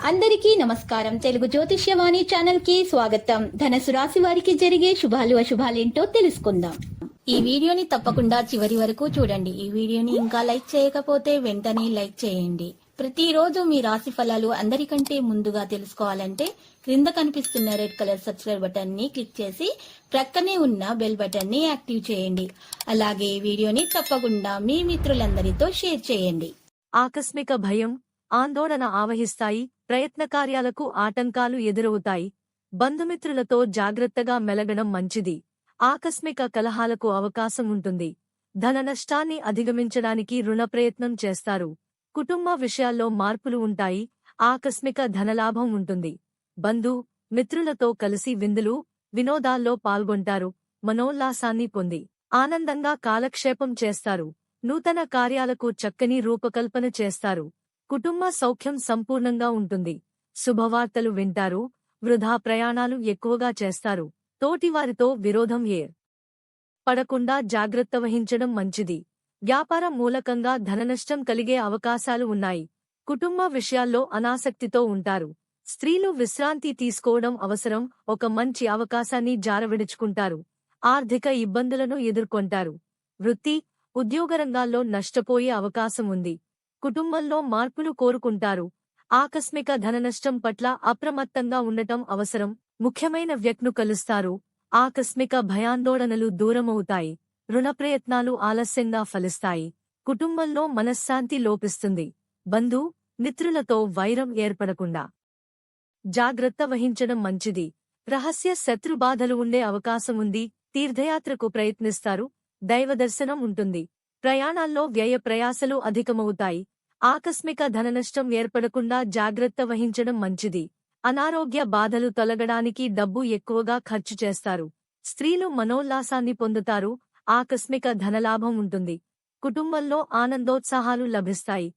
అందరికీ నమస్కారం. తెలుగు జ్యోతిష్యవాణి ఛానల్ కి స్వాగతం. ధనుసు రాశి వారికి జరిగే శుభాలు అశుభాలేంటో తెలుసుకుందాం. ఈ వీడియోని తప్పకుండా చివరి వరకు చూడండి. ఈ వీడియోని ఇంకా లైక్ చేయకపోతే వెంటనే లైక్ చేయండి. ప్రతిరోజు మీ రాశి ఫలాలు అందరికంటే ముందుగా తెలుసుకోవాలంటే క్రింద కనిపిస్తున్న రెడ్ కలర్ సబ్స్క్రైబ్ బటన్ ని క్లిక్ చేసి ప్రక్కనే ఉన్న బెల్ బటన్ ని యాక్టివ్ చేయండి. అలాగే ఈ వీడియోని తప్పకుండా మీ మిత్రులందరితో షేర్ చేయండి. ఆకస్మిక భయం, ఆందోళన ఆవహిస్తాయి. ప్రయత్న కార్యాలకు ఆటంకాలు ఎదురవుతాయి. బంధుమిత్రులతో జాగ్రత్తగా మెలగడం మంచిది. ఆకస్మిక కలహాలకు అవకాశం ఉంటుంది. ధన నష్టాన్ని అధిగమించడానికి రుణ ప్రయత్నం చేస్తారు. కుటుంబ విషయాల్లో మార్పులు ఉంటాయి. ఆకస్మిక ధనలాభం ఉంటుంది. మిత్రులతో కలిసి విందులు, వినోదాల్లో పాల్గొంటారు. మనోల్లాసాన్ని పొంది ఆనందంగా కాలక్షేపం చేస్తారు. నూతన కార్యాలకు చక్కని రూపకల్పన చేస్తారు. కుటుంబ సౌఖ్యం సంపూర్ణంగా ఉంటుంది. శుభవార్తలు వింటారు. వృధా ప్రయాణాలు ఎక్కువగా చేస్తారు. తోటివారితో విరోధం పడకుండా జాగ్రత్త వహించడం మంచిది. వ్యాపారం మూలకంగా ధననష్టం కలిగే అవకాశాలు ఉన్నాయి. కుటుంబ విషయాల్లో అనాసక్తితో ఉంటారు. స్త్రీలు విశ్రాంతి తీసుకోవడం అవసరం. ఒక మంచి అవకాశాన్ని జారవిడుచుకుంటారు. ఆర్థిక ఇబ్బందులను ఎదుర్కొంటారు. వృత్తి, ఉద్యోగరంగాల్లో నష్టపోయే అవకాశం ఉంది. కుటుంబంలో మార్పులు కోరుకుంటారు. ఆకస్మిక ధననష్టం పట్ల అప్రమత్తంగా ఉండటం అవసరం. ముఖ్యమైన వ్యక్తిను కలుస్తారు. ఆకస్మిక భయాందోళనలు దూరమవుతాయి. రుణ ప్రయత్నాలు ఆలస్యంగా ఫలిస్తాయి. కుటుంబంలో మనశ్శాంతి లోపిస్తుంది. మిత్రులతో వైరం ఏర్పడకుండా జాగ్రత్త వహించడం మంచిది. రహస్య శత్రుబాధలు ఉండే అవకాశముంది. తీర్థయాత్రకు ప్రయత్నిస్తారు. దైవదర్శనం ఉంటుంది. ప్రయాణాల్లో వ్యయ ప్రయాసలు అధికమవుతాయి. ఆకస్మిక ధననష్టం ఏర్పడకుండా జాగ్రత్త వహించడం మంచిది. అనారోగ్య బాధలు తొలగడానికి డబ్బు ఎక్కువగా ఖర్చు చేస్తారు. స్త్రీలు మనోల్లాసాన్ని పొందుతారు. ఆకస్మిక ధనలాభం ఉంటుంది. కుటుంబంలో ఆనందోత్సాహాలు లభిస్తాయి.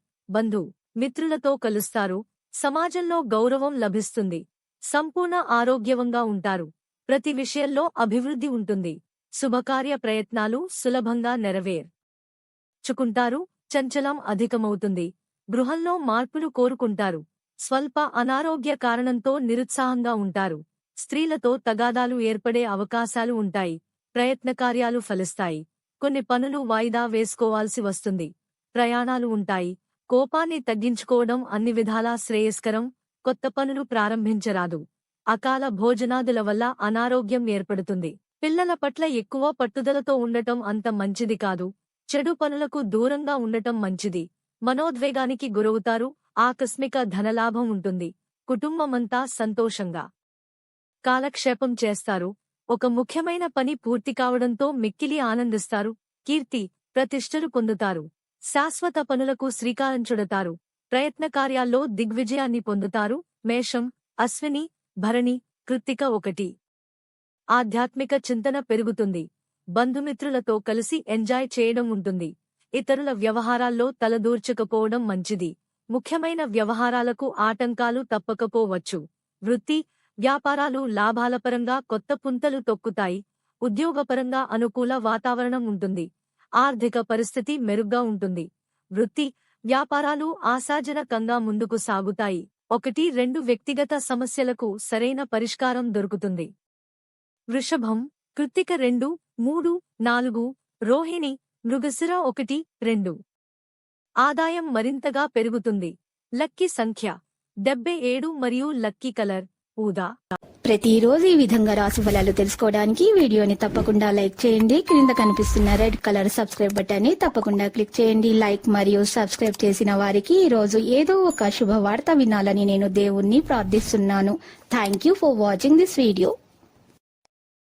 మిత్రులతో కలుస్తారు. సమాజంలో గౌరవం లభిస్తుంది. సంపూర్ణ ఆరోగ్యవంగా ఉంటారు. ప్రతి విషయంలో అభివృద్ధి ఉంటుంది. శుభకార్య ప్రయత్నాలు సులభంగా నెరవేర్చుకుంటారు. చంచలం అధికమవుతుంది. గృహంలో మార్పులు కోరుకుంటారు. స్వల్ప అనారోగ్య కారణంతో నిరుత్సాహంగా ఉంటారు. స్త్రీలతో తగాదాలు ఏర్పడే అవకాశాలు ఉంటాయి. ప్రయత్నకార్యాలు ఫలిస్తాయి. కొన్ని పనులు వాయిదా వేసుకోవాల్సి వస్తుంది. ప్రయాణాలు ఉంటాయి. కోపాన్ని తగ్గించుకోవడం అన్ని విధాలా శ్రేయస్కరం. కొత్త పనులు ప్రారంభించరాదు. అకాల భోజనాదుల వల్ల అనారోగ్యం ఏర్పడుతుంది. పిల్లల పట్ల ఎక్కువ పట్టుదలతో ఉండటం అంత మంచిది కాదు. చెడు పనులకు దూరంగా ఉండటం మంచిది. మనోద్వేగానికి గురవుతారు. ఆకస్మిక ధనలాభం ఉంటుంది. కుటుంబమంతా సంతోషంగా కాలక్షేపం చేస్తారు. ఒక ముఖ్యమైన పని పూర్తి కావడంతో మిక్కిలి ఆనందిస్తారు. కీర్తి, ప్రతిష్టలు పొందుతారు. శాశ్వత పనులకు శ్రీకారం చుడతారు. ప్రయత్న కార్యాల్లో దిగ్విజయాన్ని పొందుతారు. మేషం, అశ్విని, భరణి, కృత్తిక 1. ఆధ్యాత్మిక చింతన పెరుగుతుంది. బంధుమిత్రులతో కలిసి ఎంజాయ్ చేయడం ఉంటుంది. ఇతరుల వ్యవహారాల్లో తలదూర్చకపోవడం మంచిది. ముఖ్యమైన వ్యవహారాలకు ఆటంకాలు తప్పకపోవచ్చు. వృత్తి, వ్యాపారాలు లాభాలపరంగా కొత్త పుంతలు తొక్కుతాయి. ఉద్యోగపరంగా అనుకూల వాతావరణం ఉంటుంది. ఆర్థిక పరిస్థితి మెరుగ్గా ఉంటుంది. వృత్తి, వ్యాపారాలు ఆశాజనకంగా ముందుకు సాగుతాయి. 1-2 వ్యక్తిగత సమస్యలకు సరైన పరిష్కారం దొరుకుతుంది. వృషభం, కృత్తిక 2, 3, 4, రోహిణి, మృగశిర 1, 2. ఆదాయం మరింతగా పెరుగుతుంది. లక్కీ సంఖ్య 77 మరియు లక్కీ కలర్ ఊదా. ప్రతిరోజు ఈ విధంగా రాశి ఫలాలు తెలుసుకోవడానికి వీడియోని తప్పకుండా లైక్ చేయండి. క్రింద కనిపిస్తున్న రెడ్ కలర్ సబ్స్క్రైబ్ బటన్ ని తప్పకుండా క్లిక్ చేయండి. లైక్ మరియు సబ్స్క్రైబ్ చేసిన వారికి ఈ రోజు ఏదో ఒక శుభవార్త వినాలని నేను దేవుణ్ణి ప్రార్థిస్తున్నాను. Thank you for watching this video.